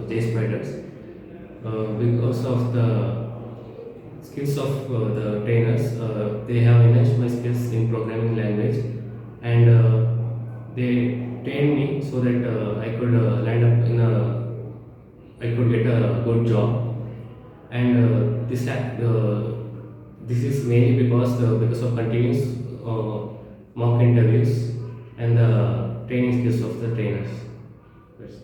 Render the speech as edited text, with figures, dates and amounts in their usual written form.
JSpiders. Because of the skills of the trainers, they have enhanced my skills in programming language, and they trained me so that I could land up in I could get a good job. And this is mainly because of continuous mock interviews and the training skills of the trainers. That's